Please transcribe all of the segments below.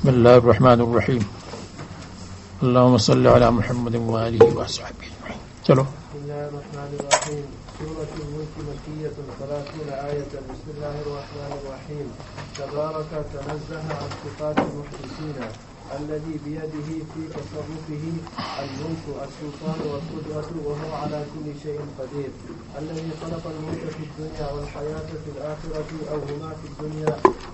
بسم اللہ الرحمن الرحیم اللہم صلی علی محمد وآلہ وصحبہ اجمعین. چلو. بسم اللہ الرحمن الرحیم. سورة الملک مکیۃ 30 آیۃ. بسم اللہ الرحمن الرحیم. تبارک تنزہ عن صفات المحدثین الذي بيده في تصرفه الملك السلطان والقدرة وهو على كل شيء قدير الذي خلق الموت في الدنيا والحياة في الآخرة أو هما في الدنيا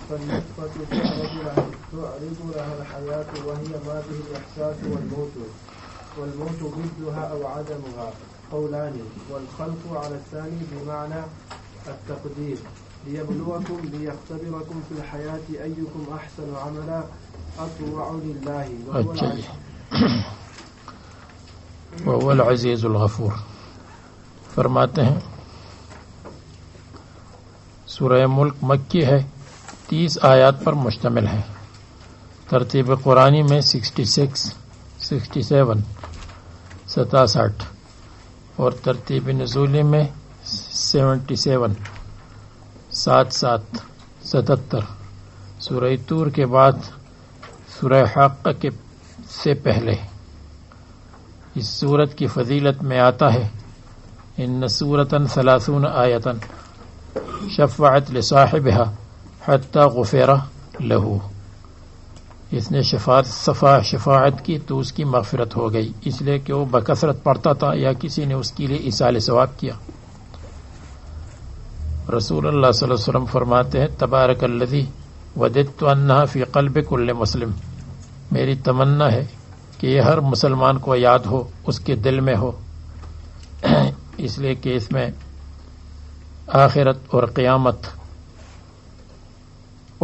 فالنطفة تعرض لها الحياة وهي ما به الإحساس والموت ضدها أو عدمها قولان والخلق على الثاني بمعنى التقدير ليبلوكم ليختبركم في الحياة أيكم أحسن عملا أطوع لله وهو العزيز الغفور. فرماتے ہیں سورہ ملک مکی ہے، 30 آیات پر مشتمل ہے. ترتیب قرآنی میں 66 67 67 اور ترتیب نزولی میں 77 77 77. سورہ طور کے بعد سورہ حق سے پہلے. اس سورت کی فضیلت میں آتا ہے ان سورتاً 30 آیتاً شفعت لصاحبها حتی غفر له. اس نے شفاعت کی تو اس کی مغفرت ہو گئی، اس لیے کہ وہ بکثرت پڑھتا تھا یا کسی نے اس کے لیے ایصال ثواب کیا. رسول اللہ صلی اللہ علیہ وسلم فرماتے ہیں تبارک الذی وددت انہا فی قلب کل مسلم. میری تمنا ہے کہ یہ ہر مسلمان کو یاد ہو، اس کے دل میں ہو، اس لیے کہ اس میں آخرت اور قیامت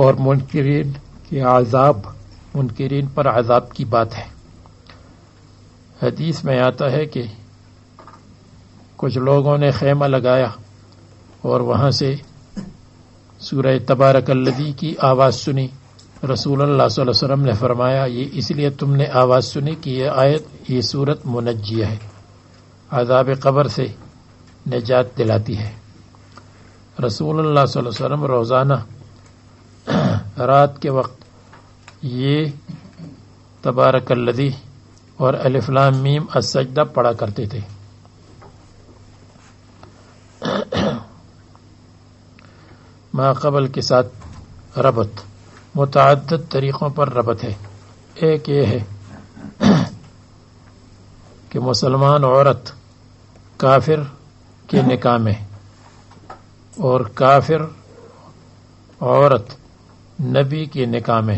اور منکرین پر عذاب کی بات ہے. حدیث میں آتا ہے کہ کچھ لوگوں نے خیمہ لگایا اور وہاں سے سورہ تبارک الذی کی آواز سنی. رسول اللہ صلی اللہ علیہ وسلم نے فرمایا یہ اس لیے تم نے آواز سنی کہ یہ سورت منجیہ ہے، عذاب قبر سے نجات دلاتی ہے. رسول اللہ صلی اللہ علیہ وسلم روزانہ رات کے وقت یہ تبارک الذی اور الف لام میم السجدہ پڑھا کرتے تھے. ما قبل کے ساتھ ربط متعدد طریقوں پر ربط ہے. ایک یہ ہے کہ مسلمان عورت کافر کے نکاح میں اور کافر عورت نبی کے نکاح میں،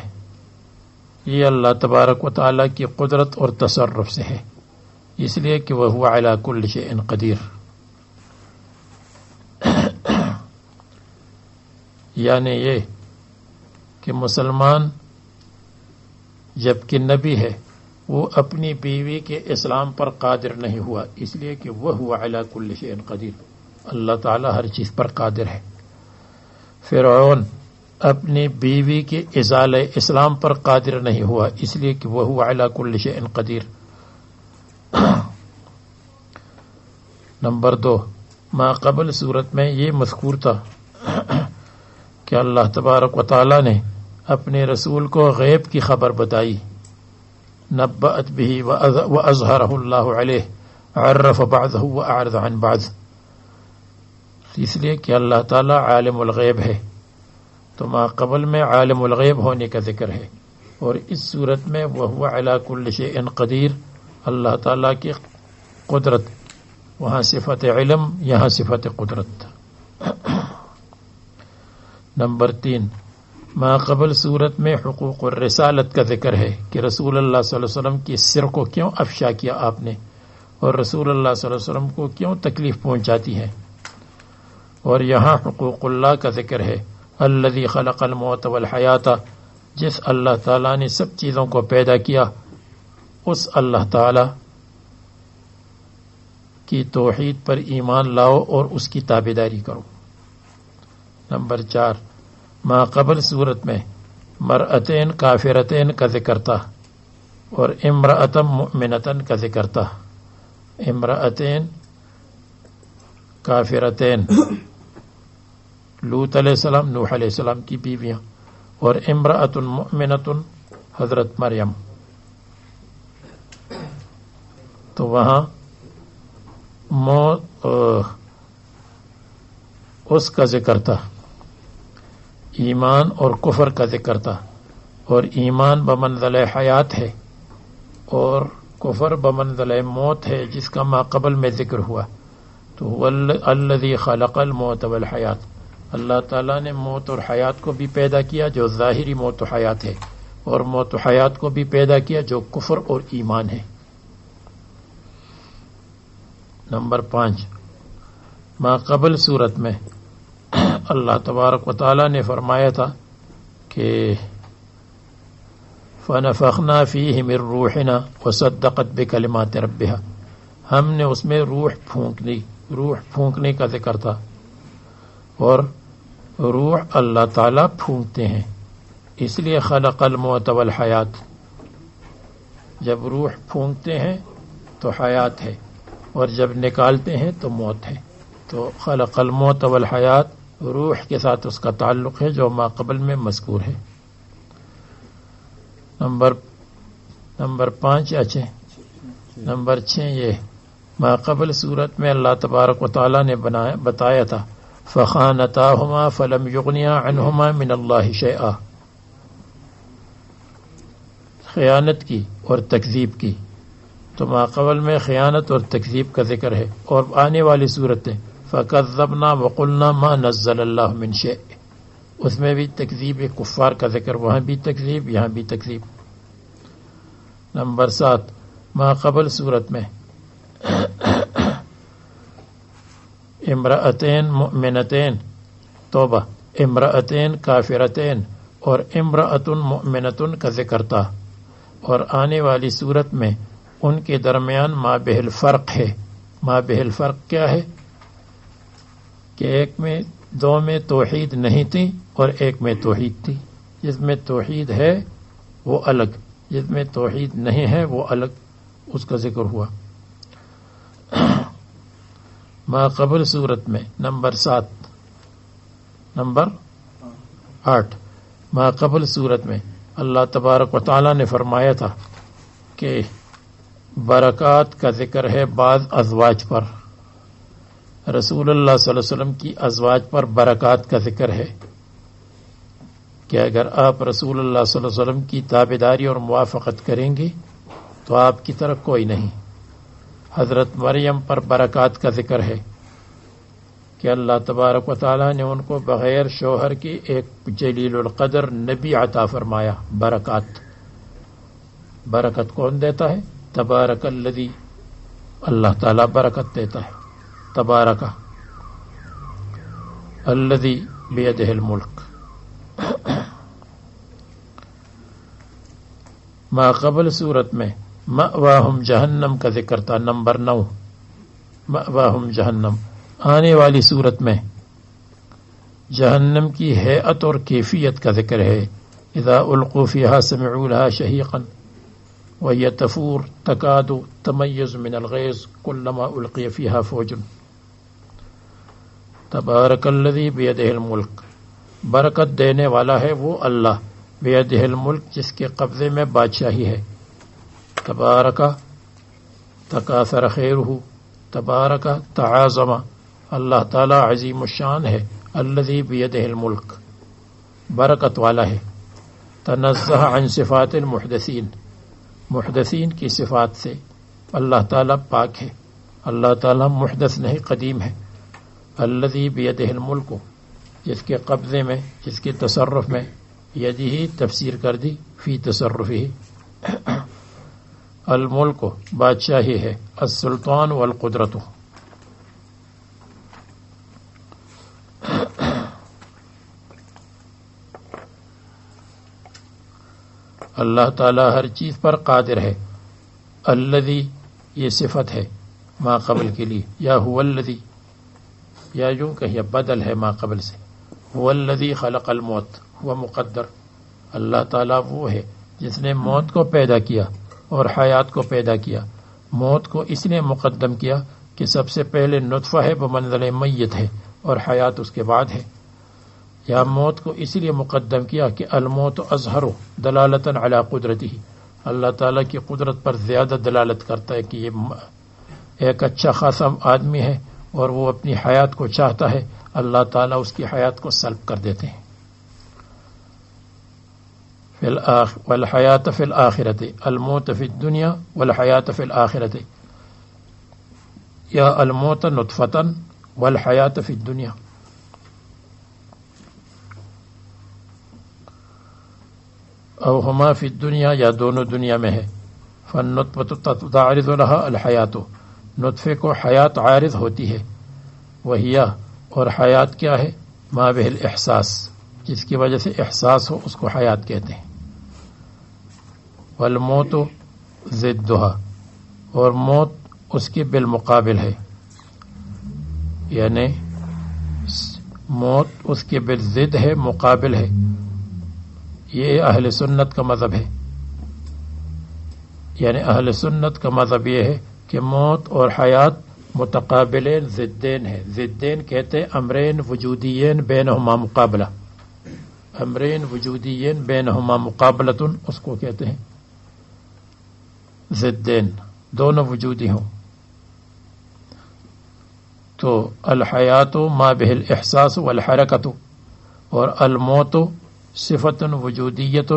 یہ اللہ تبارک و تعالیٰ کی قدرت اور تصرف سے ہے، اس لیے کہ وہ علی کل شیء قدیر. یعنی یہ کہ مسلمان جبکہ نبی ہے وہ اپنی بیوی کے اسلام پر قادر نہیں ہوا، اس لیے کہ وہ علی کل شیء قدیر. اللہ تعالیٰ ہر چیز پر قادر ہے. فرعون اپنی بیوی کے ازالہ اسلام پر قادر نہیں ہوا، اس لیے کہ وہ علی کل شیء قدیر. نمبر 2 ما قبل صورت میں یہ مذکور تھا کہ اللہ تبارک و تعالیٰ نے اپنے رسول کو غیب کی خبر بتائی. نبأت به وأظهره اللہ علیہ عرف بعضه وأعرض عن بعض. اس لیے کہ اللہ تعالیٰ عالم الغیب ہے، تو ما قبل میں عالم الغیب ہونے کا ذکر ہے، اور اس صورت میں وهو علی کل شیء قدیر، اللہ تعالیٰ کی قدرت، وہاں صفت علم یہاں صفت قدرت. نمبر 3 ما قبل صورت میں حقوق الرسالت کا ذکر ہے کہ رسول اللہ صلی اللہ علیہ وسلم کی سر کو کیوں افشا کیا آپ نے، اور رسول اللہ صلی اللہ علیہ وسلم کو کیوں تکلیف پہنچاتی ہیں. اور یہاں حقوق اللہ کا ذکر ہے. الذی خلق الموت والحیات، جس اللہ تعالیٰ نے سب چیزوں کو پیدا کیا اس اللہ تعالیٰ کی توحید پر ایمان لاؤ اور اس کی تابعداری کرو. نمبر 4 ما قبل صورت میں مرأتین کافرتین کا ذکر تھا اور امرأتم مؤمنتن کا ذکر تھا. امرأتین کافرتین لوط علیہ السلام نوح علیہ السلام کی بیویاں، اور امرأۃ مؤمنۃ حضرت مریم. تو وہاں اس کا ذکر تھا، ایمان اور کفر کا ذکر تھا. اور ایمان بمنزل حیات ہے اور کفر بمنزل موت ہے، جس کا ما قبل میں ذکر ہوا. تو الذی خلق الموت والحیات، اللہ تعالیٰ نے موت اور حیات کو بھی پیدا کیا جو ظاہری موت و حیات ہے، اور موت و حیات کو بھی پیدا کیا جو کفر اور ایمان ہے. نمبر 5 ما قبل صورت میں اللہ تبارک و تعالیٰ نے فرمایا تھا کہ فنفخنا فیہ من روحنا وصدقت بکلمات ربہا، ہم نے اس میں روح پھونکنے کا ذکر تھا. اور روح اللہ تعالیٰ پھونکتے ہیں، اس لیے خلق الموت والحیات. جب روح پھونکتے ہیں تو حیات ہے، اور جب نکالتے ہیں تو موت ہے. تو خلق الموت والحیات روح کے ساتھ اس کا تعلق ہے جو ما قبل میں مذکور ہے. نمبر 5 یا 6 نمبر 6 یہ ما قبل صورت میں اللہ تبارک و تعالیٰ نے بتایا تھا فخانتاہما فلم یغنیا عنہما من اللہ شیئا، خیانت کی اور تکذیب کی. تو ما قبل میں خیانت اور تکذیب کا ذکر ہے. اور آنے والی صورتیں فکذبنا وقلنا ما نزل اللہ من شیء، اس میں بھی تکذیب کفار کا ذکر، وہاں بھی تکذیب یہاں بھی تکذیب. نمبر 7 ما قبل صورت میں امرأتین مؤمنتین توبہ، امرأتین کافرتین اور امرأۃ مؤمنۃ کا ذکر تھا. اور آنے والی صورت میں ان کے درمیان ما بہل فرق ہے. ما بہل فرق کیا ہے کہ ایک میں دو میں توحید نہیں تھی اور ایک میں توحید تھی. جس میں توحید ہے وہ الگ، جس میں توحید نہیں ہے وہ الگ، اس کا ذکر ہوا. ما قبل صورت میں نمبر 7 نمبر 8 ما قبل صورت میں اللہ تبارک و تعالیٰ نے فرمایا تھا کہ برکات کا ذکر ہے بعض ازواج پر. رسول اللہ صلی اللہ علیہ وسلم کی ازواج پر برکات کا ذکر ہے کہ اگر آپ رسول اللہ صلی اللہ علیہ وسلم کی تابعداری اور موافقت کریں گے تو آپ کی طرف کوئی نہیں. حضرت مریم پر برکات کا ذکر ہے کہ اللہ تبارک و تعالیٰ نے ان کو بغیر شوہر کے ایک جلیل القدر نبی عطا فرمایا. برکت کون دیتا ہے؟ تبارک الذی، اللہ تعالیٰ برکت دیتا ہے. تبارک الذی بیدہ الملک. ما قبل صورت میں مأواہم جہنم کا ذکر تھا. نمبر 9 مأواہم جہنم. آنے والی صورت میں جہنم کی ہیئت اور کیفیت کا ذکر ہے. اذا القوا فیہا سمعوا لہا شہیقا وہی تفور تکاد تمیز من الغیظ کلما القی فیہا فوج. تبارک الذی بیدہ الملک، برکت دینے والا ہے وہ اللہ، بیدہ الملک جس کے قبضے میں بادشاہی ہے. تبارک تکاثر خیرہ، تبارک تعاظم، اللہ تعالی عظیم الشان ہے. الذی بیدہ الملک، برکت والا ہے. تنزہ عن صفات المحدثین، محدثین کی صفات سے اللہ تعالی پاک ہے. اللہ تعالی محدث نہیں، قدیم ہے. الذی بیدہ الملک، جس کے قبضے میں، جس کے تصرف میں، یدی تفسیر کر دی فی تصرفہ. الملک بادشاہی ہے، السلطان والقدرت اللہ تعالیٰ ہر چیز پر قادر ہے. الذی یہ صفت ہے ما قبل کے لیے، یا هو الذی، یا یوں کہیے بدل ہے ما قبل سے. هو الذی خلق الموت، وہ مقدر. اللہ تعالیٰ وہ ہے جس نے موت کو پیدا کیا اور حیات کو پیدا کیا. موت کو اس لیے مقدم کیا کہ سب سے پہلے نطفہ ہے، بمنزل میت ہے، اور حیات اس کے بعد ہے. یا موت کو اس لیے مقدم کیا کہ الموت اظہر دلالتاً علی قدرتہ، اللہ تعالیٰ کی قدرت پر زیادہ دلالت کرتا ہے کہ یہ ایک اچھا خاصا آدمی ہے اور وہ اپنی حیات کو چاہتا ہے، اللہ تعالیٰ اس کی حیات کو سلب کر دیتے ہیں. والحیات فی الآخرت، الموت فی الدنیا والحیات فی الآخرت، یا الموت نطفتاً والحیات فی الدنیا. او ہما فی الدنیا، یا دونوں دنیا میں ہے. فالنطفۃ تعرض لها الحیات، نطفے کو حیات عارض ہوتی ہے. وہی، اور حیات کیا ہے؟ ما بہ الاحساس، جس کی وجہ سے احساس ہو اس کو حیات کہتے ہیں. والموت ضدها، اور موت اس کے بالمقابل ہے، یعنی موت اس کے بالضد ہے، مقابل ہے. یہ اہل سنت کا مذہب ہے، یعنی اہل سنت کا مذہب یہ ہے کہ موت اور حیات متقابلین ضدین ہیں. ضدین کہتے ہیں امرین وجودیین بینہما مقابلہ، امرین وجودیین بینہما مقابلتن، اس کو کہتے ہیں ضدین، دونوں وجودی ہوں. تو الحیات ما بہ الاحساس والحرکت، اور الموت صفت وجودیت،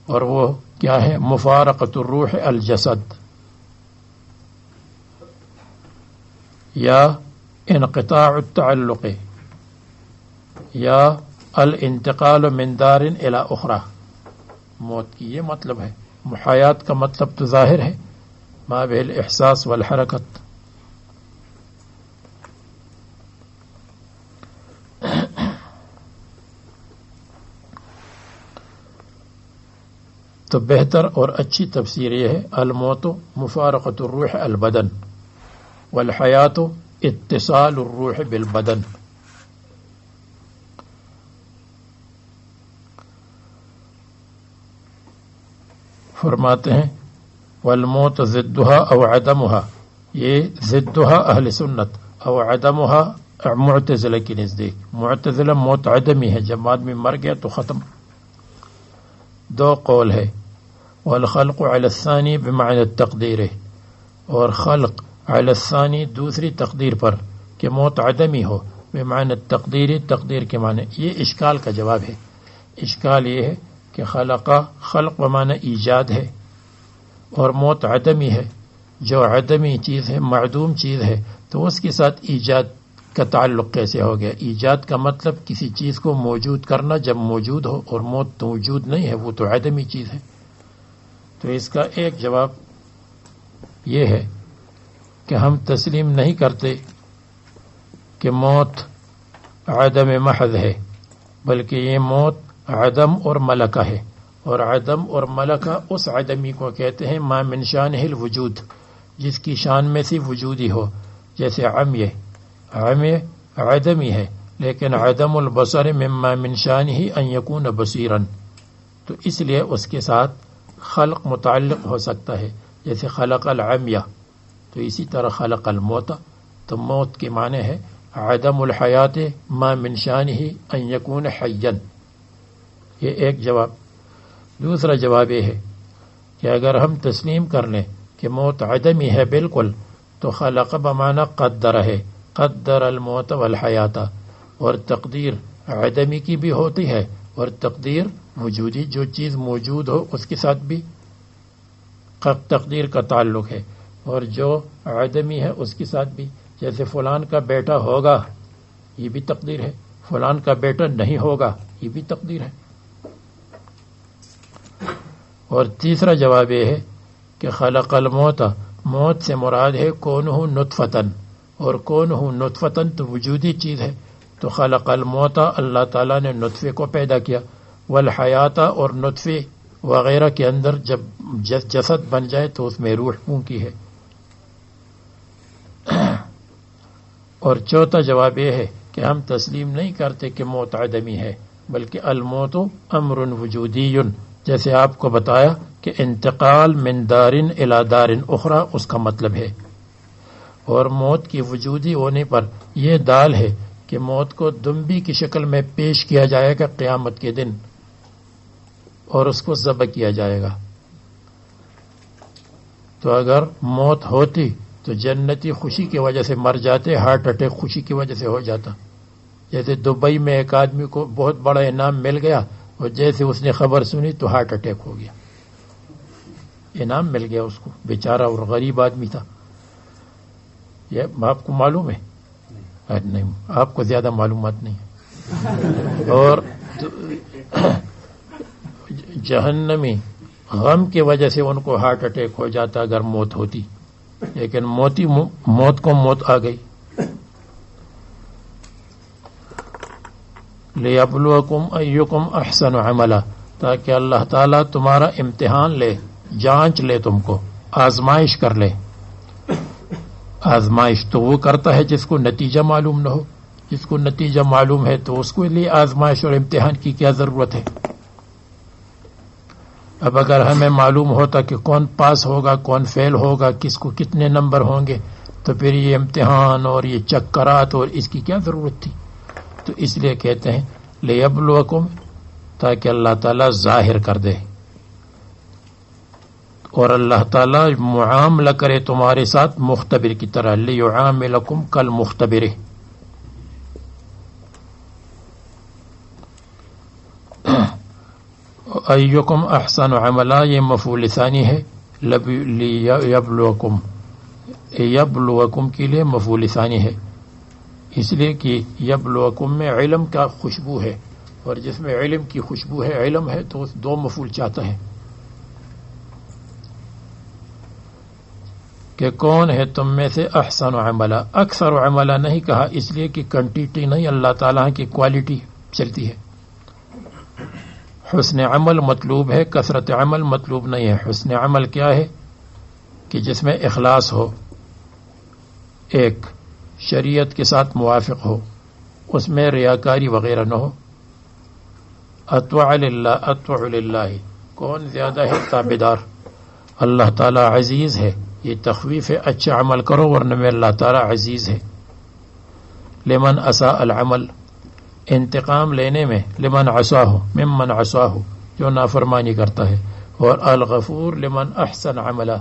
اور وہ کیا ہے؟ مفارقت الروح الجسد، یا انقطاع التعلق، یا الانتقال من دار الى اخرى. موت کی یہ مطلب ہے. حیات کا مطلب تو ظاہر ہے، ما بہ الاحساس والحرکت. تو بہتر اور اچھی تفسیر یہ ہے الموت مفارقت الروح البدن، والحیات اتصال الروح بالبدن. فرماتے ہیں والموت ضدها او عدمها، یہ ضدها اہل سنت، او عدمها معتزلہ کی نزدیک. معتزلہ موت عدمی ہے، جب آدمی مر گیا تو ختم. دو قول ہے. والخلق علی الثانی بمعنی التقدیر، اور خلق علی الثانی دوسری تقدیر پر کہ موت عدمی ہو، بمعنی التقدیر، تقدیر کے معنی. یہ اشکال کا جواب ہے. اشکال یہ ہے کہ خلق بمعنی ایجاد ہے، اور موت عدمی ہے. جو عدمی چیز ہے، معدوم چیز ہے، تو اس کے ساتھ ایجاد کا تعلق کیسے ہو گیا؟ ایجاد کا مطلب کسی چیز کو موجود کرنا جب موجود ہو، اور موت تو موجود نہیں ہے، وہ تو عدمی چیز ہے. تو اس کا ایک جواب یہ ہے کہ ہم تسلیم نہیں کرتے کہ موت عدم محض ہے، بلکہ یہ موت عدم اور ملکہ ہے. اور عدم اور ملکہ اس عدمی کو کہتے ہیں ما من شانہ الوجود، جس کی شان میں سے وجودی ہو. جیسے عمی عدمی ہے، لیکن عدم البصر مما من شانہ ان یکون بصیرا، تو اس لیے اس کے ساتھ خلق متعلق ہو سکتا ہے. جیسے خلق العمیہ، تو اسی طرح خلق الموت. تو موت کے معنی ہے عدم الحیات ما من شانہ ان یکون حیا. یہ ایک جواب. دوسرا جواب یہ ہے کہ اگر ہم تسلیم کر لیں کہ موت عدمی ہے بالکل، تو خلق بمعنی قدر ہے، قدر الموت والحیات. اور تقدیر عدمی کی بھی ہوتی ہے، اور تقدیر وجودی، جو چیز موجود ہو اس کے ساتھ بھی تقدیر کا تعلق ہے، اور جو عدمی ہے اس کے ساتھ بھی. جیسے فلان کا بیٹا ہوگا، یہ بھی تقدیر ہے. فلان کا بیٹا نہیں ہوگا، یہ بھی تقدیر ہے. اور تیسرا جواب یہ ہے کہ خلق الموت، موت سے مراد ہے کونہ نطفتن، اور کونہ نطفتن تو وجودی چیز ہے، تو خلق الموت اللہ تعالیٰ نے نطفے کو پیدا کیا، والحیات اور نطفے وغیرہ کے اندر جب جسد بن جائے تو اس میں روح پھونکی ہے۔ اور چوتھا جواب یہ ہے کہ ہم تسلیم نہیں کرتے کہ موت عدمی ہے، بلکہ الموت امر وجودی، جیسے آپ کو بتایا کہ انتقال من دار الی دار اخرى اس کا مطلب ہے، اور موت کی وجودی ہونے پر یہ دال ہے کہ موت کو دمبی کی شکل میں پیش کیا جائے گا قیامت کے دن، اور اس کو ذبح کیا جائے گا۔ تو اگر موت ہوتی تو جنتی خوشی کی وجہ سے مر جاتے، ہارٹ اٹیک خوشی کی وجہ سے ہو جاتا۔ جیسے دبئی میں ایک آدمی کو بہت بڑا انعام مل گیا، اور جیسے اس نے خبر سنی تو ہارٹ اٹیک ہو گیا، انعام مل گیا اس کو، بیچارہ اور غریب آدمی تھا۔ یہ آپ کو معلوم ہے؟ نہیں، آپ کو زیادہ معلومات نہیں ہے۔ اور جہنمی غم کی وجہ سے ان کو ہارٹ اٹیک ہو جاتا اگر موت ہوتی، لیکن موت کو موت آ گئی۔ لِيَبْلُوَكُمْ أَيُّكُمْ أَحْسَنُ عَمَلًا، تاکہ اللہ تعالیٰ تمہارا امتحان لے، جانچ لے، تم کو آزمائش کر لے۔ آزمائش تو وہ کرتا ہے جس کو نتیجہ معلوم نہ ہو، جس کو نتیجہ معلوم ہے تو اس کے لیے آزمائش اور امتحان کی کیا ضرورت ہے؟ اب اگر ہمیں معلوم ہوتا کہ کون پاس ہوگا کون فیل ہوگا، کس کو کتنے نمبر ہوں گے، تو پھر یہ امتحان اور یہ چکرات اور اس کی کیا ضرورت تھی؟ تو اس لیے کہتے ہیں لِيَبْلُوَكُمْ، تاکہ اللہ تعالیٰ ظاہر کر دے، اور اللہ تعالیٰ معاملہ کرے تمہارے ساتھ مختبر کی طرح، لِيُعَامِلَكُمْ كَالْمُخْتَبِرِ۔ ایکم احسن عملا، یہ مفعول ثانی ہے، لیبلوکم، یبلوکم کے لیے مفعول ثانی ہے، اس لیے کہ یبلوکم میں علم کا خوشبو ہے، اور جس میں علم کی خوشبو ہے، علم ہے، تو دو مفعول چاہتا ہے کہ کون ہے تم میں سے احسن عملا۔ اکثر عملا نہیں کہا اس لیے کہ کوانٹٹی نہیں، اللہ تعالیٰ کی کوالٹی چلتی ہے۔ حسن عمل مطلوب ہے، کثرت عمل مطلوب نہیں ہے۔ حسن عمل کیا ہے؟ کہ جس میں اخلاص ہو، ایک شریعت کے ساتھ موافق ہو، اس میں ریاکاری وغیرہ نہ ہو۔ اطوع للہ، اطوع للہ، کون زیادہ ہے تابعدار؟ اللہ تعالیٰ عزیز ہے، یہ تخویف ہے، اچھا عمل کرو ورنہ میں اللہ تعالیٰ عزیز ہے۔ لمن اساء العمل، انتقام لینے میں، لمن عصاہ، ممن عصاہ، جو نافرمانی کرتا ہے، اور الغفور لمن احسن عملا،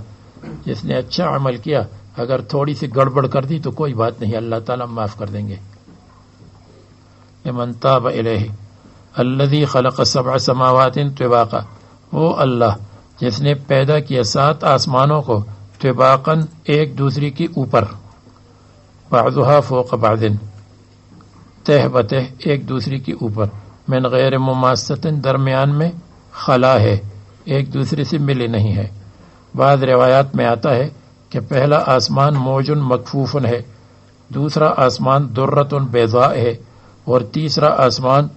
جس نے اچھا عمل کیا، اگر تھوڑی سی گڑبڑ کر دی تو کوئی بات نہیں، اللہ تعالیٰ معاف کر دیں گے۔ لمن تاب الیہ الذی خلق سبع سماوات طباقا، وہ اللہ جس نے پیدا کیا 7 آسمانوں کو طباقاً ایک دوسری کے اوپر، بعضها فوق بعض، تہ بتہ ایک دوسری کے اوپر، من غیر مماست، درمیان میں خلا ہے، ایک دوسرے سے ملے نہیں ہے۔ بعض روایات میں آتا ہے کہ پہلا آسمان موجن مکفوفن ہے، دوسرا آسمان درتن بیضاء ہے، اور تیسرا آسمان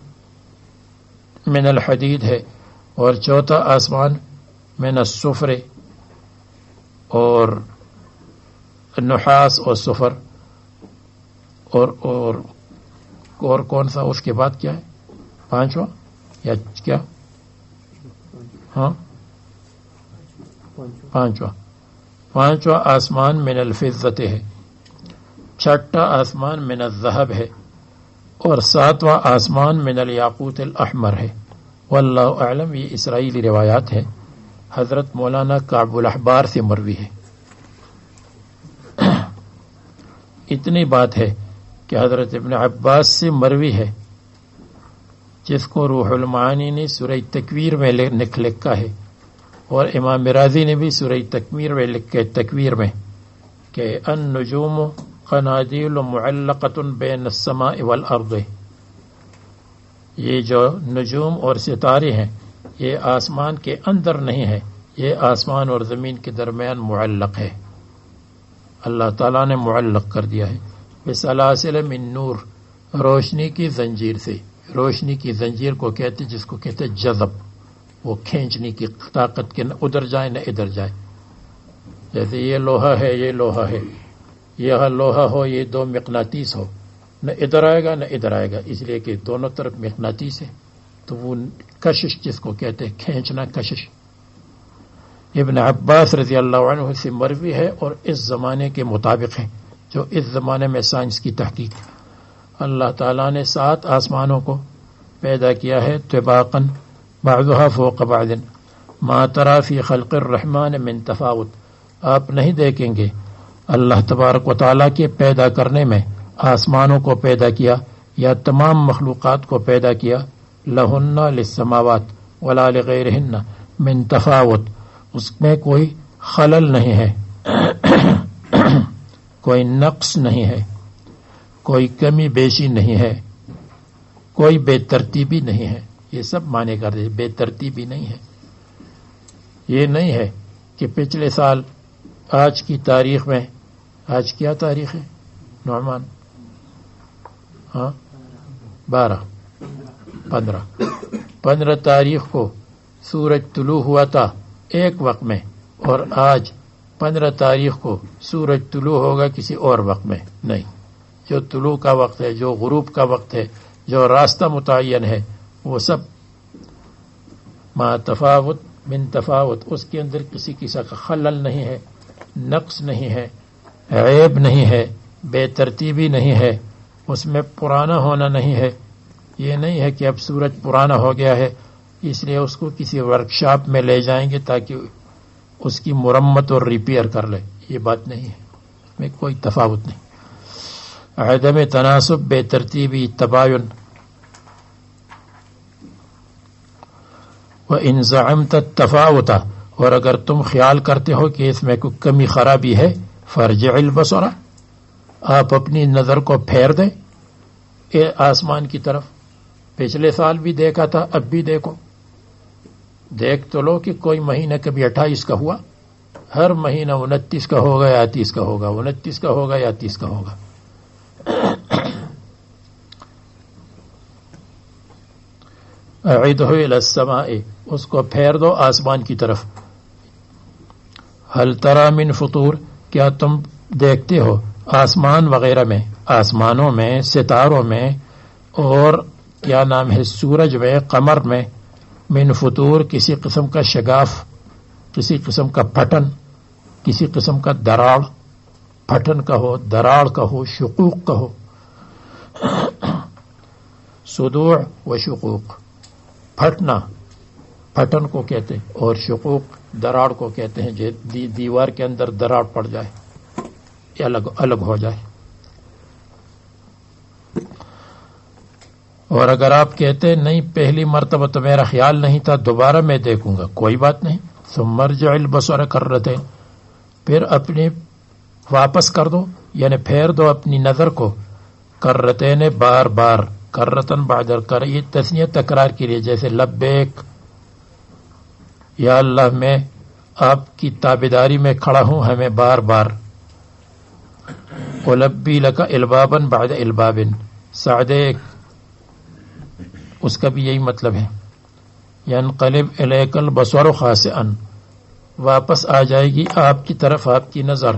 من الحدید ہے، اور چوتھا آسمان من الصفر، اور نحاس اور صفر، اور کون سا اس کے بعد کیا ہے؟ 5واں یا کیا؟ ہاں 5واں آسمان من الفضت ہے، 6واں آسمان من الذهب ہے، اور 7واں آسمان من الیاقوت الاحمر ہے۔ واللہ اعلم، یہ اسرائیلی روایات ہے، حضرت مولانا کعب الاحبار سے مروی ہے۔ اتنی بات ہے کہ حضرت ابن عباس سے مروی ہے، جس کو روح المعانی نے سورہ تکویر میں لکھا ہے، اور امام راضی نے بھی سورہ تکویر میں لکھا ہے، تکویر میں کہ النجوم قنادیل معلقۃ بین السماء والارض، یہ جو نجوم اور ستارے ہیں یہ آسمان کے اندر نہیں ہے، یہ آسمان اور زمین کے درمیان معلق ہے، اللہ تعالیٰ نے معلق کر دیا ہے۔ بسلاسل من نور، روشنی کی زنجیر سے۔ روشنی کی زنجیر کو کہتے جس کو کہتے جذب، وہ کھینچنے کی طاقت کے نہ ادھر جائے نہ ادھر جائے۔ جیسے یہ لوہا ہے، یہ لوہا ہے، یہ لوہا ہو، یہ دو مقناطیس ہو، نہ ادھر آئے گا نہ ادھر آئے گا، اس لیے کہ دونوں طرف مقناطیس ہے، تو وہ کشش جس کو کہتے ہیں، کھینچنا، کشش۔ ابن عباس رضی اللہ عنہ سے مروی ہے اور اس زمانے کے مطابق ہے، جو اس زمانے میں سائنس کی تحقیق ہے۔ اللہ تعالیٰ نے 7 آسمانوں کو پیدا کیا ہے طباقاً بعضها فوق بعض ما ترى فی خلق الرحمن من تفاوت۔ آپ نہیں دیکھیں گے اللہ تبارک و تعالیٰ کے پیدا کرنے میں آسمانوں کو پیدا کیا یا تمام مخلوقات کو پیدا کیا، لہن للسماوات ولا لغیرہن من تفاوت، اس میں کوئی خلل نہیں ہے، کوئی نقص نہیں ہے، کوئی کمی بیشی نہیں ہے، کوئی بے ترتیبی نہیں ہے۔ یہ سب معنی کر دے، بے ترتیبی نہیں ہے۔ یہ نہیں ہے کہ پچھلے سال آج کی تاریخ میں، آج کیا تاریخ ہے نعمان؟ 15 تاریخ کو سورج طلوع ہوا تھا ایک وقت میں، اور آج 15 تاریخ کو سورج طلوع ہوگا کسی اور وقت میں نہیں۔ جو طلوع کا وقت ہے، جو غروب کا وقت ہے، جو راستہ متعین ہے، وہ سب ما تفاوت من تفاوت، اس کے اندر کسی قسم کا خلل نہیں ہے، نقص نہیں ہے، عیب نہیں ہے، بے ترتیبی نہیں ہے، اس میں پرانا ہونا نہیں ہے۔ یہ نہیں ہے کہ اب سورج پرانا ہو گیا ہے اس لیے اس کو کسی ورکشاپ میں لے جائیں گے تاکہ اس کی مرمت اور ریپیئر کر لے، یہ بات نہیں ہے، اس میں کوئی تفاوت نہیں۔ عدم تناسب، بے ترتیبی، تباین۔ وَإِن زَعَمْتَ التَّفَاوُتَ، اور اگر تم خیال کرتے ہو کہ اس میں کوئی کمی خرابی ہے، فَارْجِعِ الْبَصَرَ، آپ اپنی نظر کو پھیر دیں آسمان کی طرف۔ پچھلے سال بھی دیکھا تھا، اب بھی دیکھو، دیکھ تو لو کہ کوئی مہینہ کبھی 28 کا ہوا، ہر مہینہ 29 کا ہوگا یا 30 کا ہوگا، 29 کا ہوگا یا 30 کا ہوگا۔ اعدہ الی السماء، اس کو پھیر دو آسمان کی طرف۔ هل تری من فطور، کیا تم دیکھتے ہو آسمان وغیرہ میں، آسمانوں میں، ستاروں میں، اور کیا نام ہے سورج میں، قمر میں، من فطور، کسی قسم کا شگاف، کسی قسم کا پھٹن، کسی قسم کا دراڑ، پھٹن کا ہو، دراڑ کا ہو، شقوق کا ہو۔ صدوع و شقوق، پھٹنا پھٹن کو کہتے ہیں، اور شقوق دراڑ کو کہتے ہیں، دیوار کے اندر دراڑ پڑ جائے، الگ ہو جائے۔ اور اگر آپ کہتے نہیں پہلی مرتبہ تو میرا خیال نہیں تھا، دوبارہ میں دیکھوں گا، کوئی بات نہیں۔ ثم ارجع البصر کرتین، پھر اپنی واپس کر دو، یعنی پھیر دو اپنی نظر کو، کرتین، بار بار، کرتن بعد کر، یہ تثنیہ تکرار کے لیے، جیسے لبیک یا اللہ میں آپ کی تابعداری میں کھڑا ہوں، ہمیں بار بار۔ ولبی لک البابا بعد الباب، سعدیک، اس کا بھی یہی مطلب ہے۔ ینقلب الیک البصر خاسئا، واپس آ جائے گی آپ کی طرف آپ کی نظر،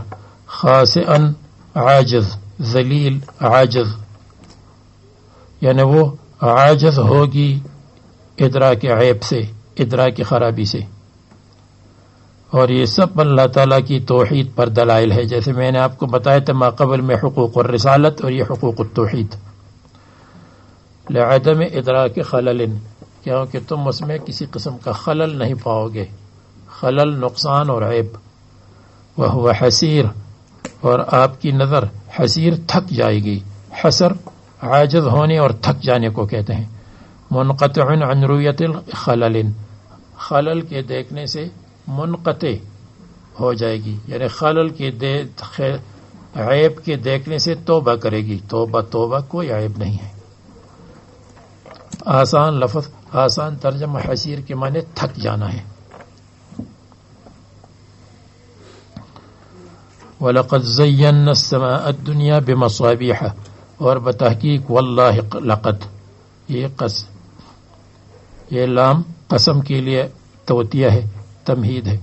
خاسئا، عاجز، ذلیل، عاجز، یعنی وہ عاجز ہوگی ادراک عیب سے، ادراک خرابی سے۔ اور یہ سب اللہ تعالیٰ کی توحید پر دلائل ہے، جیسے میں نے آپ کو بتایا تھا ما قبل میں حقوق الرسالت اور یہ حقوق التوحید۔ لعدم ادراک خلل، کیونکہ تم اس میں کسی قسم کا خلل نہیں پاؤ گے، خلل، نقصان اور عیب۔ وہو حسیر، اور آپ کی نظر حسیر، تھک جائے گی، حسر عاجز ہونے اور تھک جانے کو کہتے ہیں۔ منقطع عن رؤیت الخلل، خلل کے دیکھنے سے منقطع ہو جائے گی، یعنی خلل کے عیب کے دیکھنے سے توبہ کرے گی۔ توبہ، توبہ، کوئی عیب نہیں ہے۔ آسان لفظ، آسان ترجمہ حسیر کے معنی تھک جانا ہے۔ وَلَقَدْ زَيَّنَّا السَّمَاءَ الدُّنْيَا بِمَصَابِيحَ، اور بتحقیق واللہ لقد، یہ لام قسم کے لیے توطیہ ہے، تمہید ہے.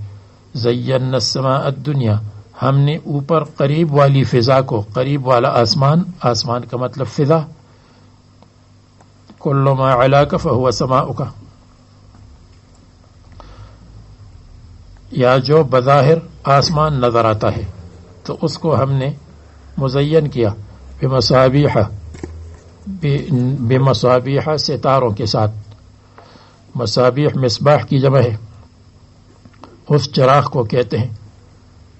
زَيَّنَّا السَّمَاءَ الدُّنْيَا، ہم نے اوپر قریب والی فضا کو، قریب والا آسمان، آسمان کا مطلب فضا، کل ما علاک فہو سماؤک، یا جو بظاہر آسمان نظر آتا ہے تو اس کو ہم نے مزین کیا بمصابیح، بمصابیح ستاروں کے ساتھ. مصابیح مصباح کی جمع ہے، اس چراغ کو کہتے ہیں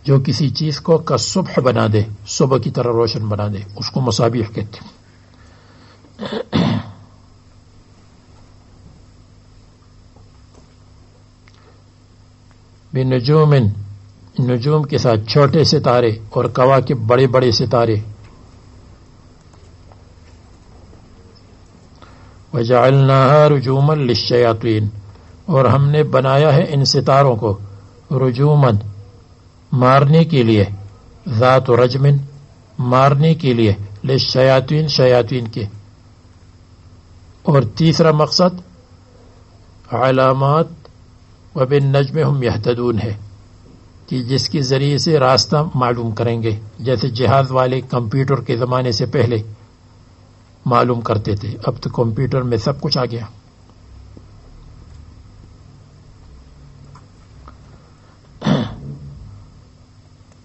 جو کسی چیز کو کا صبح بنا دے، صبح کی طرح روشن بنا دے، اس کو مصابیح کہتے ہیں. بنجوم، نجوم کے ساتھ چھوٹے ستارے، اور کواکب بڑے بڑے ستارے. وجعلناها رجوما للشیاطین، اور ہم نے بنایا ہے ان ستاروں کو رجومن، مارنے کے لیے، ذات رجمن، مارنے کے لیے، للشیاطین، شیاطین کے. اور تیسرا مقصد علامات وبالنجم هم یہتدون ہے، کہ جس کے ذریعے سے راستہ معلوم کریں گے، جیسے جہاز والے کمپیوٹر کے زمانے سے پہلے معلوم کرتے تھے، اب تو کمپیوٹر میں سب کچھ آ گیا.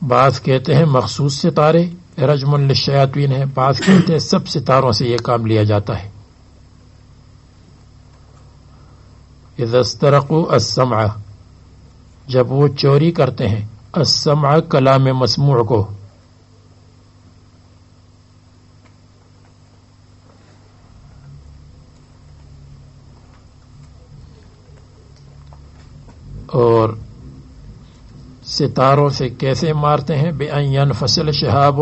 بعض کہتے ہیں مخصوص ستارے رجم للشیاطین ہیں، بعض کہتے ہیں سب ستاروں سے یہ کام لیا جاتا ہے. اذا استرقوا السمع، جب وہ چوری کرتے ہیں، السمع کلام مسموع کو، اور ستاروں سے کیسے مارتے ہیں؟ بأن ينفصل شهاب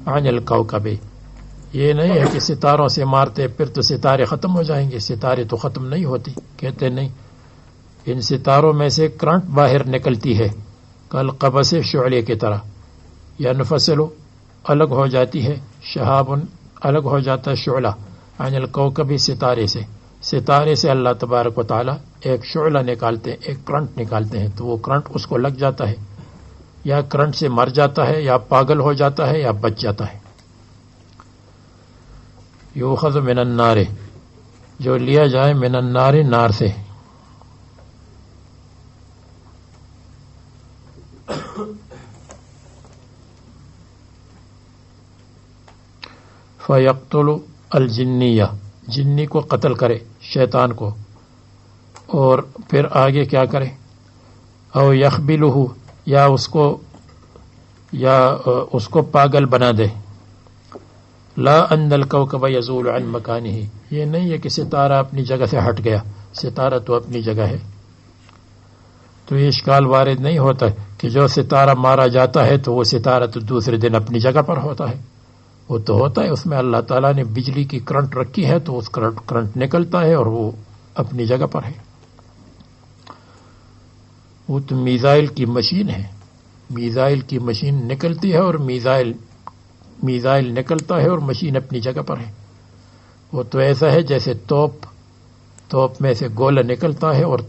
عن الكوكب، یہ نہیں ہے کہ ستاروں سے مارتے پھر تو ستارے ختم ہو جائیں گے، ستارے تو ختم نہیں ہوتی. کہتے نہیں، ان ستاروں میں سے کرنٹ باہر نکلتی ہے کالقبس شعلے کی طرح. ينفصل الگ ہو جاتی ہے، شہاب الگ ہو جاتا ہے شعلہ، عن الكوكب ستارے سے. ستارے سے اللہ تبارک و تعالیٰ ایک شعلہ نکالتے ہیں، ایک کرنٹ نکالتے ہیں، تو وہ کرنٹ اس کو لگ جاتا ہے، یا کرنٹ سے مر جاتا ہے، یا پاگل ہو جاتا ہے، یا بچ جاتا ہے. یؤخذ من النار، جو لیا جائے من النار، نار سے. فیقتل الجنیہ، جنی کو قتل کرے، شیطان کو، اور پھر آگے کیا کرے؟ او یخبلہ، یا اس کو پاگل بنا دے. لا ان الکوکب یزول عن مکانہ، یہ نہیں ہے کہ ستارہ اپنی جگہ سے ہٹ گیا، ستارہ تو اپنی جگہ ہے. تو یہ اشکال وارد نہیں ہوتا کہ جو ستارہ مارا جاتا ہے تو وہ ستارہ تو دوسرے دن اپنی جگہ پر ہوتا ہے. وہ تو ہوتا ہے، اس میں اللہ تعالیٰ نے بجلی کی کرنٹ رکھی ہے تو اس کرنٹ نکلتا ہے اور وہ اپنی جگہ پر ہے. وہ تو میزائل کی مشین ہے، میزائل کی مشین نکلتی ہے اور میزائل نکلتا ہے اور مشین اپنی جگہ پر ہے. وہ تو ایسا ہے جیسے توپ میں سے گولہ نکلتا ہے اور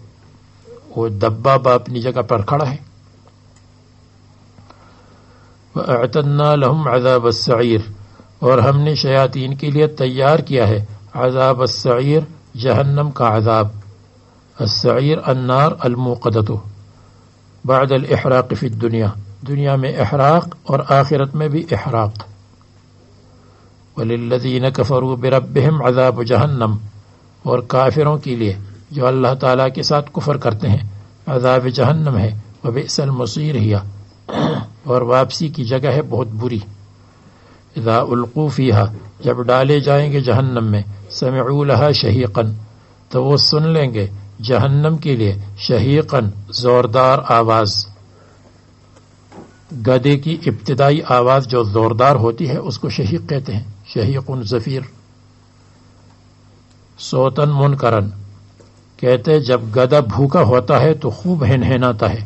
وہ دبابہ اپنی جگہ پر کھڑا ہے. وَأَعْتَدْنَا لَهُمْ عَذَابَ السَّعِيرِ، اور ہم نے شیاطین کے لیے تیار کیا ہے عذاب السعیر، جہنم کا عذاب. السعیر النار الموقدۃ بعد الاحراق فی الدنیا، دنیا میں احراق اور آخرت میں بھی احراق. وَلِلَّذِينَ كَفَرُوا بِرَبِّهِمْ عَذَابُ جَهَنَّمْ، اور کافروں کے لیے جو اللہ تعالیٰ کے ساتھ کفر کرتے ہیں عذاب جہنم ہے. وَبِئْسَ الْمَصِيرُ ہی، اور واپسی کی جگہ ہے بہت بری. اذا القوا فیہا، جب ڈالے جائیں گے جہنم میں، سمعوا لہا شہیقا، تو وہ سن لیں گے جہنم کے لیے شہیقاً، زوردار آواز. گدے کی ابتدائی آواز جو زوردار ہوتی ہے اس کو شہیق کہتے ہیں، شہیق زفیر. صوتاً منکرن، کہتے جب گدھا بھوکا ہوتا ہے تو خوب ہنہناتا ہے.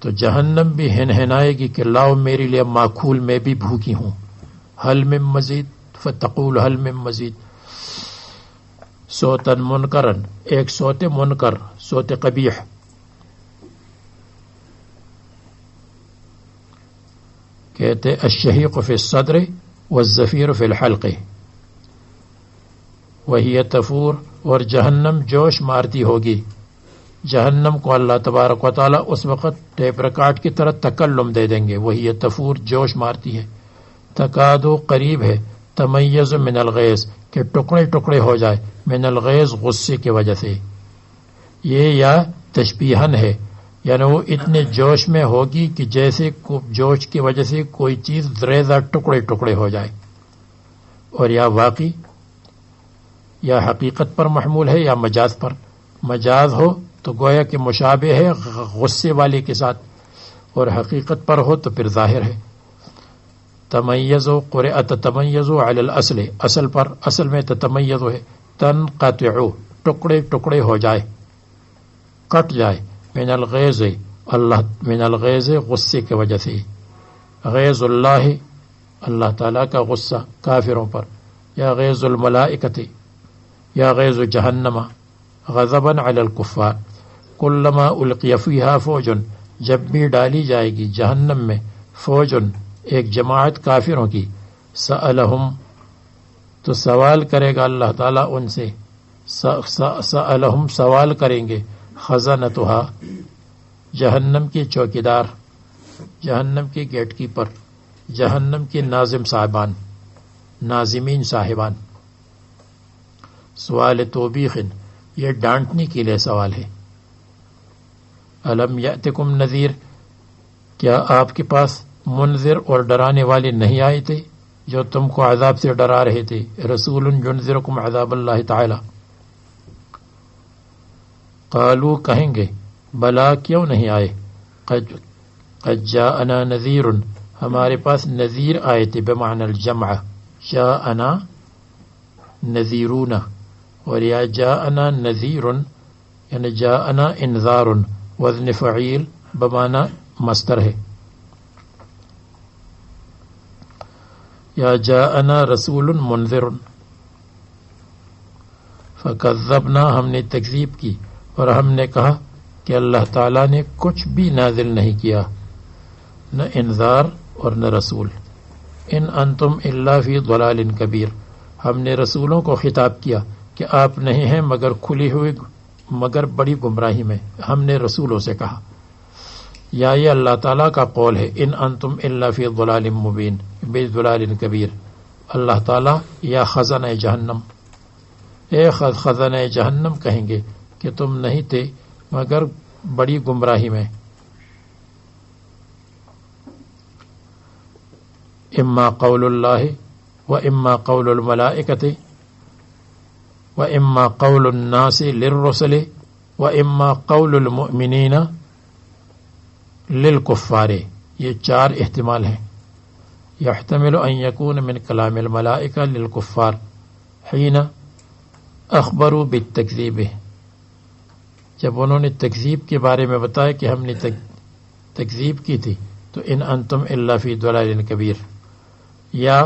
تو جہنم بھی ہنہنائے گی کہ لاؤ میرے لیے ماکھول، میں بھی بھوکی ہوں. حل من مزید فتقول حل من مزید. صوتاً منکرن، ایک صوت منکر، صوت قبیح. کہتے الشہیق فی الصدر والزفیر فی الحلق. وہی تفور، اور جہنم جوش مارتی ہوگی. جہنم کو اللہ تبارک و تعالیٰ اس وقت ٹیپ ریکارڈ کی طرح تکلم دے دیں گے. وہی تفور، جوش مارتی ہے. تکادو، قریب ہے. تمیز من الغیظ، کہ ٹکڑے ٹکڑے ہو جائے. من الغیظ، غصے کی وجہ سے. یہ یا تشبیہن ہے، یعنی وہ اتنے جوش میں ہوگی کہ جیسے جوش کی وجہ سے کوئی چیز ریزہ ٹکڑے ٹکڑے ہو جائے. اور یا واقعی یا حقیقت پر محمول ہے یا مجاز پر. مجاز ہو تو گویا کہ مشابہ ہے غصے والے کے ساتھ، اور حقیقت پر ہو تو پھر ظاہر ہے. تمیزو، قرأت تمیزو علی الاصل، اصل پر، اصل میں تتمیزو ہے. تنقطعو، ٹکڑے ٹکڑے ہو جائے، کٹ جائے. من الغیظ، اللہ من الغیظ، غصے کی وجہ سے. غیظ اللہ، اللہ تعالیٰ کا غصہ کافروں پر. یا غیظ الملائکۃ، یا غیظ جہنم، غضباً علی الکفار. کلما القی فیہا فوج، جب بھی ڈالی جائے گی جہنم میں فوج، ایک جماعت کافروں کی. سألہم، تو سوال کرے گا اللہ تعالیٰ ان سے. سألہم، سوال کریں گے. خزنتہا، جہنم کے چوکیدار، جہنم کے گیٹ کیپر، جہنم کے ناظم صاحبان، ناظمین صاحبان. سوال توبیخ، یہ ڈانٹنے کے لیے سوال ہے. الم یأتکم نذیر، کیا آپ کے پاس منذر اور ڈرانے والے نہیں آئے تھے جو تم کو عذاب سے ڈرا رہے تھے. رسول ینذرکم عذاب اللہ تعالی. قالو، کہیں گے بلا، کیوں نہیں آئے. قد جاءنا نذیر، ہمارے پاس نذیر آئے تھے. بمعنی الجمع، جاءنا نذیرون، اور یا جاءنا نذیر یعنی جاءنا انذار، وزن فعیل بمعنی مصدر ہے. یا جاءنا رسول منذر. فکذبنا، ہم نے تکذیب کی، اور ہم نے کہا کہ اللہ تعالیٰ نے کچھ بھی نازل نہیں کیا، نہ انذار اور نہ رسول. ان انتم الا فی ضلال کبیر، ہم نے رسولوں کو خطاب کیا کہ آپ نہیں ہیں مگر کھلی ہوئی، مگر بڑی گمراہی میں. ہم نے رسولوں سے کہا. یا یہ اللہ تعالیٰ کا قول ہے، ان انتم الا فی ضلال مبین بی ضلال کبیر. اللہ تعالیٰ یا خزانہ جہنم، اے خزانہ جہنم کہیں گے کہ تم نہیں تھے مگر بڑی گمراہی میں. اما قول اللہ و اما قول الملائکۃ و اما قول الناس للرسل و اما قول المؤمنین للکفار. یہ چار احتمال ہیں. یحتمل ان یکون من کلام الملائکہ للکفار حین اخبروا بالتکذیب، جب انہوں نے تکذیب کے بارے میں بتایا کہ ہم نے تکذیب کی تھی، تو ان انتم الا فی ضلال کبیر. یا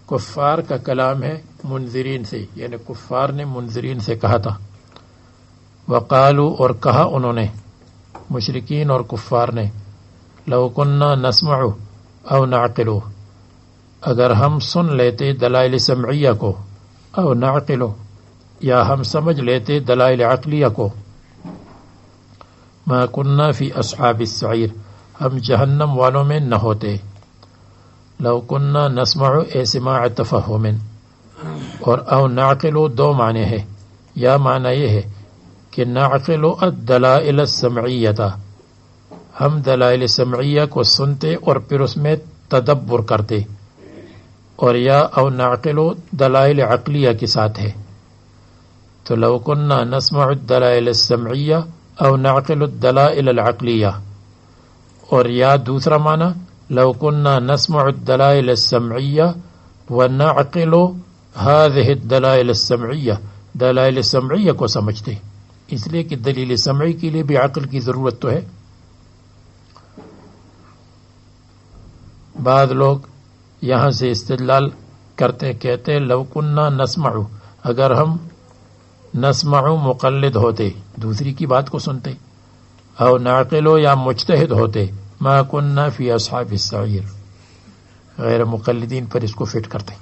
کفار کا کلام ہے منذرین سے، یعنی کفار نے منذرین سے کہا تھا. وقالو، اور کہا انہوں نے، مشرکین اور کفار نے، لو کننا نسمع او نعقل، اگر ہم سن لیتے دلائل سمعیہ کو، او نعقل، یا ہم سمجھ لیتے دلائل عقلیہ کو، ما کننا فی اصحاب السعیر، ہم جہنم والوں میں نہ ہوتے. لو کننا نسمع اے سماع تفہم، اور او نعقل دو معنی ہے. یا معنی یہ ہے کہ نعقل الدلائل السمعیۃ، ہم دلائل سمعیہ کو سنتے اور پھر اس میں تدبر کرتے. اور یا او نعقل دلائل عقلیہ کے ساتھ ہے. تو لو کننا نسمع الدلائل السمعیہ او نعقل الدلائل العقلیہ. اور یا دوسرا معنی، لو کننا نسمع الدلائل السمعیہ ونعقل هذه الدلائل السمعیہ، دلائل سمعیہ کو سمجھتے، اس لیے کہ دلیل سمعی کے لیے بھی عقل کی ضرورت تو ہے. بعض لوگ یہاں سے استدلال کرتے کہتے لو کننا نسمع، اگر ہم نسمع مقلد ہوتے، دوسری کی بات کو سنتے، او ناقل یا مجتہد ہوتے، ما کننا فی اصحاب السعیر، غیر مقلدین پر اس کو فٹ کرتے.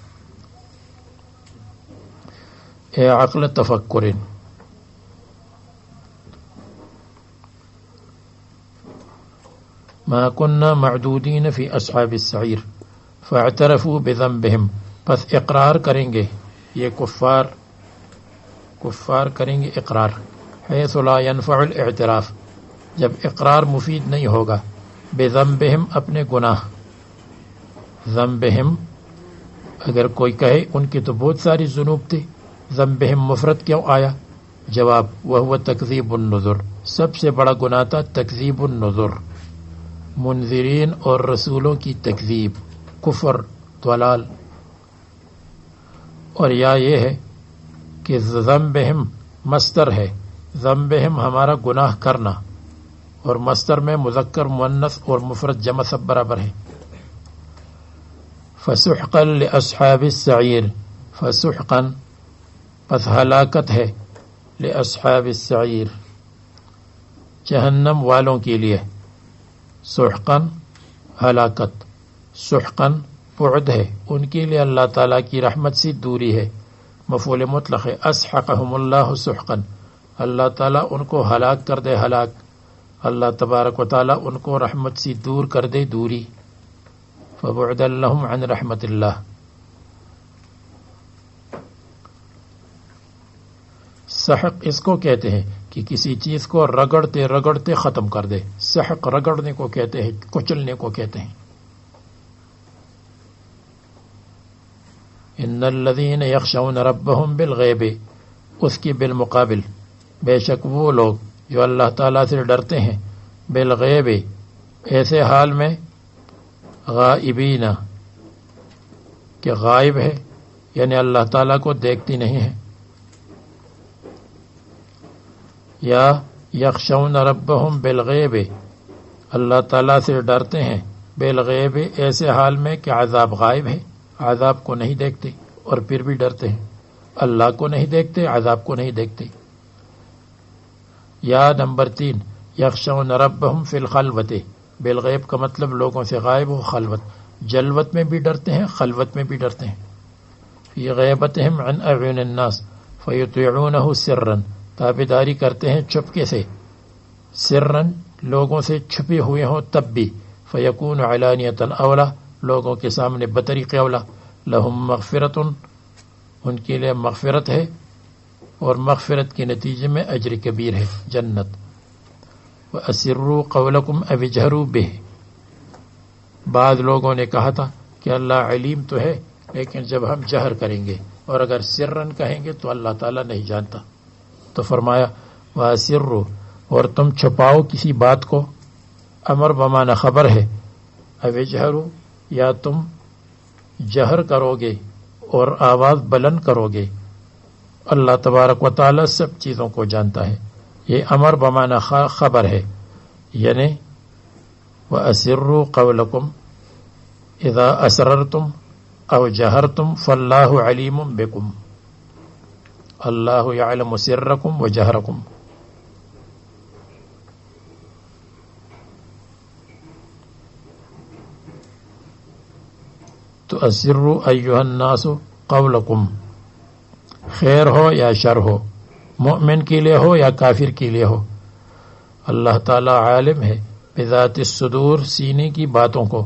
اے عقل تفکر، ما کننا معدودین فی اصحاب السعیر فاعترفوا بذنبہم، پس اقرار کریں گے یہ کفار کریں گے اقرار، حیث لا ينفع الاعتراف، جب اقرار مفید نہیں ہوگا، بذنبہم اپنے گناہ. ذنبہم اگر کوئی کہے ان کی تو بہت ساری ذنوب تھی، ذنبہم مفرد کیوں آیا؟ جواب وہو تکذیب النذر، سب سے بڑا گناہ تھا تکذیب النذر، منذرین اور رسولوں کی تکذیب، کفر، ضلال. اور یا یہ ہے کہ ذنبہم مصدر ہے، ذنبہم ہمارا گناہ کرنا، اور مصدر میں مذکر مؤنث اور مفرد جمع سب برابر ہے. فسحقا لاصحاب السعیر، فسحقا پس ہلاکت ہے، لاصحاب السعیر جہنم والوں کے لیے. سحقا ہلاکت، سحقا بعد ہے ان کے لیے اللہ تعالیٰ کی رحمت سے دوری ہے، مفعول مطلق ہے. اسحقہم اللہ سحقا، اللہ تعالیٰ ان کو ہلاک کر دے ہلاک، اللہ تبارک و تعالیٰ ان کو رحمت سے دور کر دے دوری. فبعدا لہم عن رحمت اللہ. سحق اس کو کہتے ہیں کہ کسی چیز کو رگڑتے رگڑتے ختم کر دے، سحق رگڑنے کو کہتے ہیں، کچلنے کو کہتے ہیں. ان الذین یخشون ربهم بالغیب، اس کی بالمقابل بے شک وہ لوگ جو اللہ تعالیٰ سے ڈرتے ہیں، بالغیب ایسے حال میں، غائبین کہ غائب ہے یعنی اللہ تعالیٰ کو دیکھتی نہیں ہے، یا یخشون ربهم بالغیب اللہ تعالیٰ سے ڈرتے ہیں، بالغیب ایسے حال میں کہ عذاب غائب ہے، عذاب کو نہیں دیکھتے اور پھر بھی ڈرتے ہیں. اللہ کو نہیں دیکھتے، عذاب کو نہیں دیکھتے. یا نمبر 3 یخشون ربهم فی الخلوت، بالغیب کا مطلب لوگوں سے غائب ہو، خلوت، جلوت میں بھی ڈرتے ہیں، خلوت میں بھی ڈرتے ہیں. فی غیبتہم عن اعین الناس فیطیعونہ سرا، تابعداری کرتے ہیں چپکے سے، سرا لوگوں سے چھپے ہوئے ہوں تب بھی، فیکون علانیۃ اولا لوگوں کے سامنے بطریق اولا. لہم مغفرت ان کے لیے مغفرت ہے، اور مغفرت کے نتیجے میں اجر کبیر ہے، جنت. وَأَسِرُّوا قَوْلَكُمْ أَوِ اجْهَرُوا بِهِ، بعض لوگوں نے کہا تھا کہ اللہ علیم تو ہے لیکن جب ہم جہر کریں گے، اور اگر سرن کہیں گے تو اللہ تعالیٰ نہیں جانتا. تو فرمایا وَأَسِرُّوا، اور تم چھپاؤ کسی بات کو، امر بمعنی خبر ہے، أَوِ اجْهَرُوا یا تم جہر کرو گے اور آواز بلند کرو گے، اللہ تبارک و تعالی سب چیزوں کو جانتا ہے. یہ امر بمعنی خبر ہے، یعنی وَأَسِرُّوا قَوْلَكُمْ اذا اسررتم او جہرتم فاللہ علیم بکم، اللہ یعلم سرکم و جہرکم. تو اسروا ایھا الناس قولکم، خیر ہو یا شر ہو، مومن کے لیے ہو یا کافر کے لیے ہو، اللہ تعالی عالم ہے بذات الصدور سینے کی باتوں کو،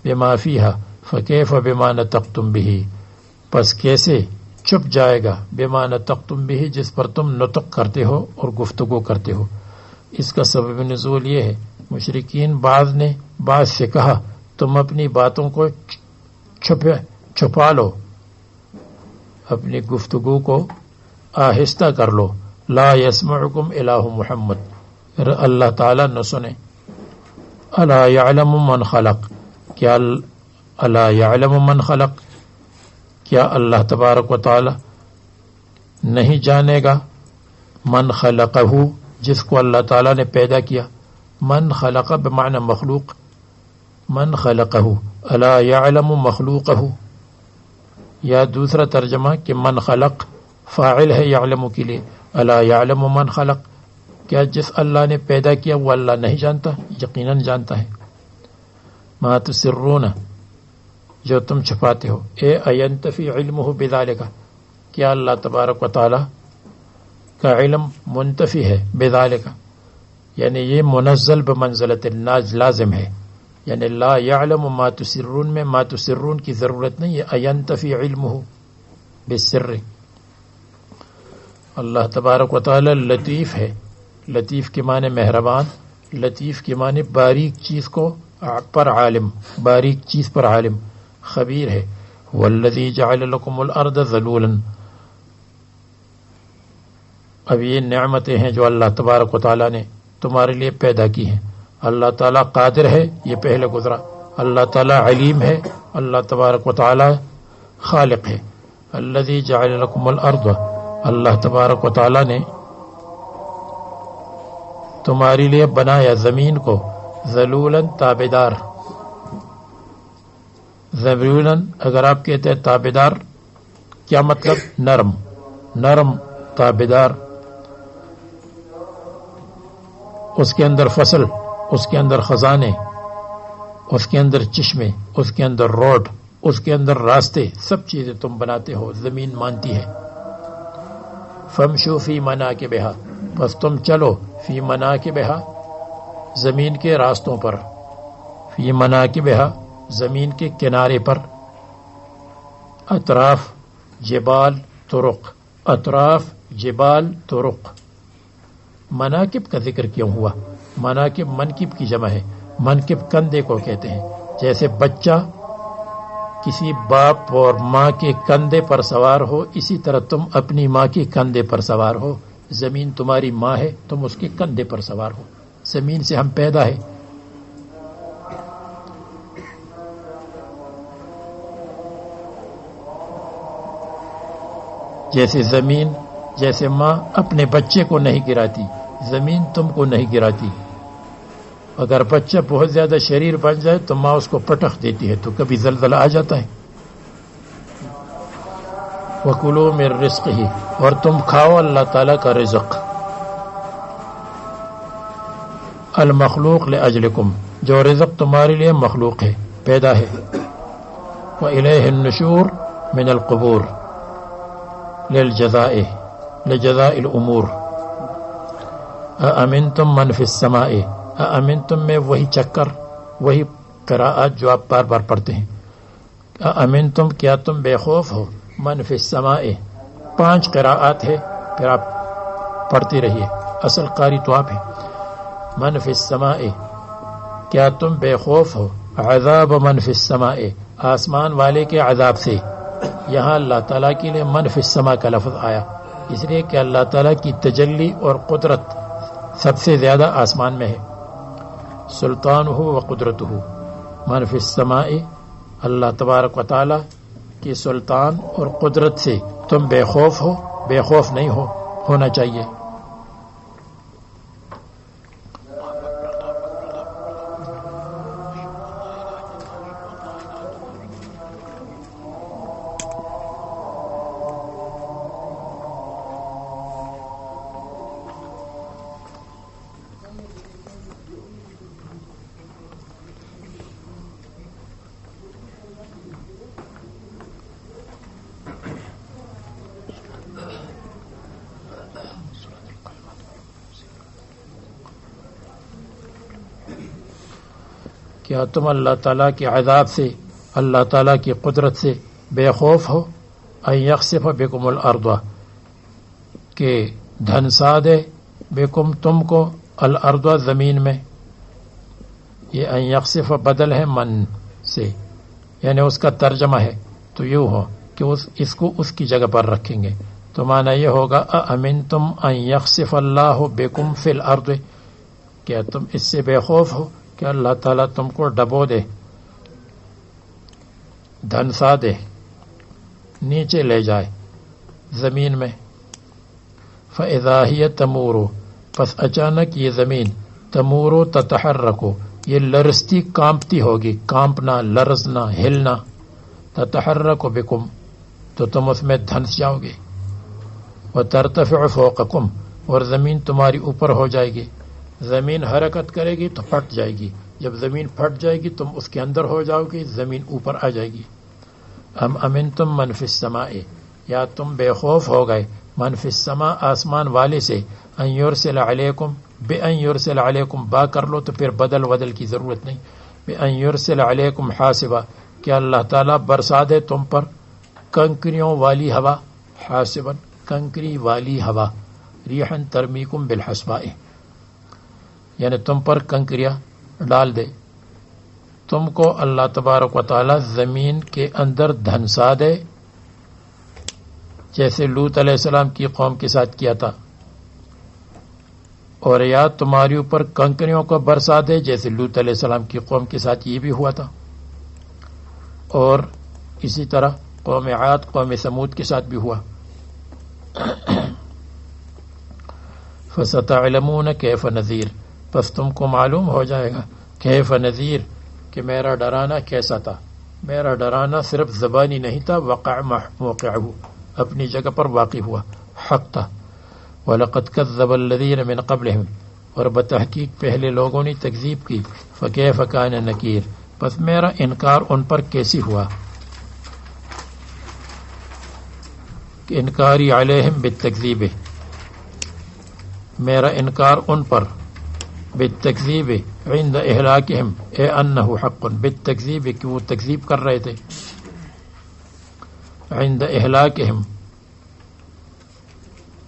بما فیہا فکیف بما نطقتم بہ، پس کیسے چھپ جائے گا، بما نطقتم بہ جس پر تم نطق کرتے ہو اور گفتگو کرتے ہو. اس کا سبب نزول یہ ہے، مشرکین بعض نے بعض سے کہا تم اپنی باتوں کو چھپا لو، اپنی گفتگو کو آہستہ کر لو. لا یسمعکم الہ محمد، اللہ تعالیٰ نہ سنے. الا یعلم من خلق، کیا الا یعلم من خلق، کیا اللہ تبارک و تعالی نہیں جانے گا، من خلقہ جس کو اللہ تعالیٰ نے پیدا کیا. من خلق بمعنی مخلوق، من خلقہ الا یعلم مخلوقہ، یا دوسرا ترجمہ کہ من خلق فاعل ہے یعلم کے لیے، الا یعلم من خلق، کیا جس اللہ نے پیدا کیا وہ اللہ نہیں جانتا؟ یقیناً جانتا ہے. ما تسرون، جو تم چھپاتے ہو، اے اینتفی علمہ بذالک، کیا اللہ تبارک و تعالی کا علم منتفی ہے بذالک، یعنی یہ منزل بمنزلت لازم ہے، یعنی لا یعلم ما تسرون میں ما تسرون کی ضرورت نہیں ہے، اینتفی علمہ بالسر. اللہ تبارک و تعالی لطیف ہے، لطیف کے معنی مہربان، لطیف کے معنی باریک چیز کو پر عالم، باریک چیز پر عالم، خبیر ہے. والذی جعل لکم الارض ذلولا، اب یہ نعمتیں ہیں جو اللہ تبارک و تعالیٰ نے تمہارے لیے پیدا کی ہیں. اللہ تعالیٰ قادر ہے، یہ پہلے گزرا. اللہ تعالیٰ علیم ہے، اللہ تبارک و تعالیٰ خالق ہے. الذی جعل لکم الارض، اللہ تبارک و تعالیٰ نے تمہارے لیے بنایا زمین کو ذلولا تابدار. ذلولا اگر آپ کہتے ہیں تابدار، کیا مطلب؟ نرم، نرم تابدار. اس کے اندر فصل، اس کے اندر خزانے، اس کے اندر چشمے، اس کے اندر روڈ، اس کے اندر راستے، سب چیزیں تم بناتے ہو، زمین مانتی ہے. فامشوا فی مناکبہا، بس تم چلو فی مناکبہا، زمین کے راستوں پر، فی مناکبہا، زمین کے کنارے پر. اطراف جبال طرق، اطراف جبال طرق. مناکب کا ذکر کیوں ہوا؟ مناکب منکب کی جمع ہے، منکب کندھے کو کہتے ہیں. جیسے بچہ کسی باپ اور ماں کے کندھے پر سوار ہو، اسی طرح تم اپنی ماں کے کندھے پر سوار ہو. زمین تمہاری ماں ہے، تم اس کے کندھے پر سوار ہو. زمین سے ہم پیدا ہے. جیسے زمین، جیسے ماں اپنے بچے کو نہیں گراتی، زمین تم کو نہیں گراتی. اگر بچہ بہت زیادہ شریر بن جائے تو ماں اس کو پٹخ دیتی ہے، تو کبھی زلزلہ آ جاتا ہے. وَكُلُوا مِن رِزْقِهِ، اور تم کھاؤ اللہ تعالیٰ کا رزق. المخلوق لأجلکم، جو رزق تمہارے لیے مخلوق ہے، پیدا ہے. وَإِلَيْهِ النُّشُورُ مِنَ الْقُبُورِ لِلْجَزَاءِ لِجَزَاءِ الْأُمُورِ. أَأَمِنْتُم مَّن فِي السَّمَاءِ، أَأَمِنْتُم میں وہی چکر، وہی قراءات جو آپ بار بار پڑھتے ہیں. أَأَمِنْتُم، کیا تم بے خوف ہو؟ من فی السماء، 5 قراءات ہے، پھر آپ پڑھتے رہیے، اصل قاری تو آپ ہیں. من فی السماء، کیا تم بے خوف ہو؟ عذاب من فی السماء، آسمان والے کے عذاب سے. یہاں اللہ تعالیٰ کے لیے من فی السماء کا لفظ آیا، اس لیے کہ اللہ تعالیٰ کی تجلی اور قدرت سب سے زیادہ آسمان میں ہے. سلطانہ و قدرتہ، من فی السماء، اللہ تبارک و تعالیٰ کی سلطان اور قدرت سے تم بے خوف ہو؟ بے خوف نہیں ہونا چاہیے. کیا تم اللہ تعالیٰ کے عذاب سے، اللہ تعالیٰ کی قدرت سے بے خوف ہو؟ ان یخسف بکم الارض، کہ دھنسا دے بکم تم کو، الارض زمین میں. یہ ان یخسف بدل ہے من سے، یعنی اس کا ترجمہ ہے تو یوں ہو کہ اس کو اس کی جگہ پر رکھیں گے تو معنی یہ ہوگا اامنتم ان یخسف اللہ بکم فی الارض، کیا تم اس سے بے خوف ہو کہ اللہ تعالیٰ تم کو ڈبو دے، دھنسا دے، نیچے لے جائے زمین میں. فَإِذَا هِيَ تَمُورُ، پس اچانک یہ زمین، تمورو تتحرکو، یہ لرزتی کانپتی ہوگی، کانپنا، لرزنا، ہلنا. تتحرک بکم، تو تم اس میں دھنس جاؤ گے. وترتفع فوقکم، اور زمین تمہاری اوپر ہو جائے گی. زمین حرکت کرے گی تو پھٹ جائے گی، جب زمین پھٹ جائے گی تم اس کے اندر ہو جاؤ گی، زمین اوپر آ جائے گی. ام امنتم من فی السماء، یا تم بے خوف ہو گئے، من فی السماء، آسمان والے سے، ان یرسل علیکم، بے ان یرسل علیکم، با کر لو تو پھر بدل کی ضرورت نہیں، بے ان یرسل علیکم حاسبا، کہ اللہ تعالیٰ برسا دے تم پر کنکریوں والی ہوا، حاسبا، کنکری والی ہوا، ریحن ترمیکم بالحسباء، یعنی تم پر کنکریاں ڈال دے، تم کو اللہ تبارک و تعالی زمین کے اندر دھنسا دے، جیسے لوط علیہ السلام کی قوم کے ساتھ کیا تھا، اور یا تمہاری اوپر کنکریوں کو برسا دے جیسے لوط علیہ السلام کی قوم کے ساتھ یہ بھی ہوا تھا، اور اسی طرح قوم عاد، قوم ثمود کے ساتھ بھی ہوا. فَسَتَعْلَمُونَ كَيْفَ نَذِيرٌ، پس تم کو معلوم ہو جائے گا کیف نذیر، کہ میرا ڈرانا کیسا تھا. میرا ڈرانا صرف زبانی نہیں تھا، وقع موقعہ، اپنی جگہ پر واقع ہوا، حق تھا. وَلَقَدْ كَذَّبَ الَّذِينَ مِنْ قَبْلِهِمْ، اور بتحقیق پہلے لوگوں نے تکذیب کی. فَكَيْفَ كَانَ نَكِيرٌ، پس میرا انکار ان پر کیسی ہوا. انکاری علیہم بالتکذیب، میرا انکار ان پر، بالتکذیب عند اہلاکہم، اے انہ حق، بالتکذیب کہ وہ تکذیب کر رہے تھے، عند اہلاکہم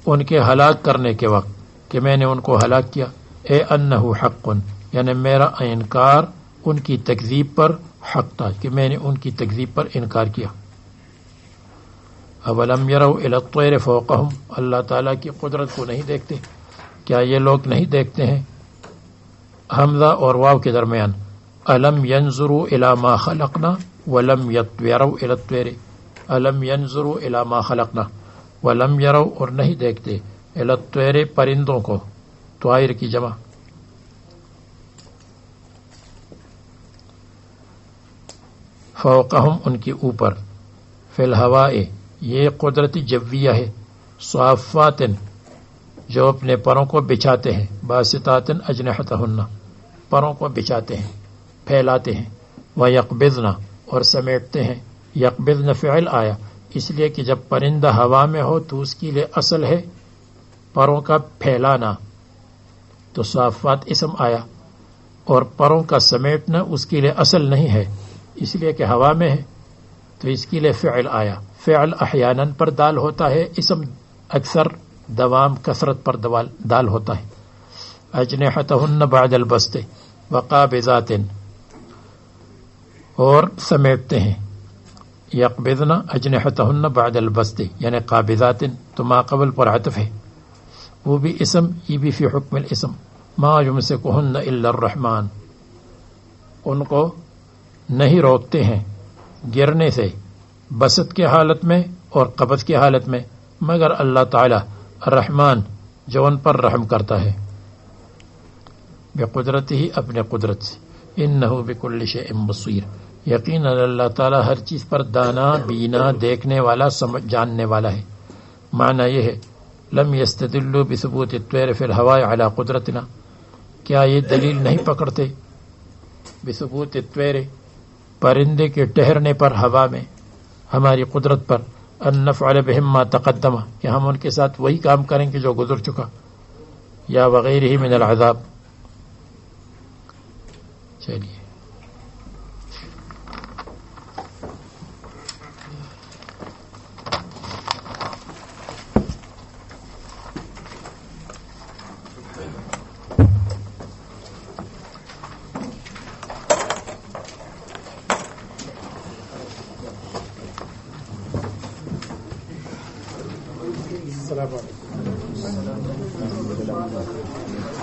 ان کے ہلاک کرنے کے وقت، کہ میں نے ان کو ہلاک کیا. اے انہ حق، یعنی میرا انکار ان کی تکذیب پر حق تھا، کہ میں نے ان کی تکذیب پر انکار کیا. اولم یروا الی الطیر فوقہم، اللہ تعالیٰ کی قدرت کو نہیں دیکھتے؟ کیا یہ لوگ نہیں دیکھتے ہیں؟ حمزہ اور واو کے درمیان، الم ینظروا الی ما خلقنا ولم یروا الی الطیر، الم ینظروا الی ما خلقنا ولم یروا، اور نہیں دیکھتے، الی الطیر پرندوں کو، طائر کی جمع. فوقہم ان کے اوپر، فی الہواء یہ قدرت جویہ ہے، صافات جو اپنے پروں کو بچھاتے ہیں، باسطات اجنحتہن پروں کو بچھاتے ہیں، پھیلاتے ہیں، ویقبضن اور سمیٹتے ہیں. یقبضن فعل آیا اس لیے کہ جب پرندہ ہوا میں ہو تو اس کے لیے اصل ہے پروں کا پھیلانا، تو صافات اسم آیا، اور پروں کا سمیٹنا اس کے لیے اصل نہیں ہے، اس لیے کہ ہوا میں ہے، تو اس کے لیے فعل آیا. فعل احیاناً پر دال ہوتا ہے، اسم اکثر دوام کثرت پر دال ہوتا ہے. اجنحتہن بعد البسط وقابضات، اور سمیٹتے ہیں. یقبضن اجنحتہن بعد البسط یعنی قابضات، تو ما قبل پر عطف ہے، وہ بھی اسم، یہ بھی فی حکم الاسم. ما یمسکہن الا الرحمن، ان کو نہیں روکتے ہیں گرنے سے بسط کے حالت میں اور قبض کی حالت میں مگر اللہ تعالی الرحمن جو ان پر رحم کرتا ہے، بقدرتہ اپنے قدرت سے. انہ بکل شیء بصیر، یقینا اللہ تعالی ہر چیز پر دانا، بینا، دیکھنے والا، سمجھ جاننے والا ہے. معنی یہ ہے لم یستدلوا بثبوت الطیر فی الہواء علی قدرتنا، کیا یہ دلیل نہیں پکڑتے بثبوت الطیر پرندے کے ٹہرنے پر ہوا میں ہماری قدرت پر، ان نفعل بہم ما تقدم کہ ہم ان کے ساتھ وہی کام کریں گے جو گزر چکا، یا وغیرہ من العذاب. چلیے السلام علیکم.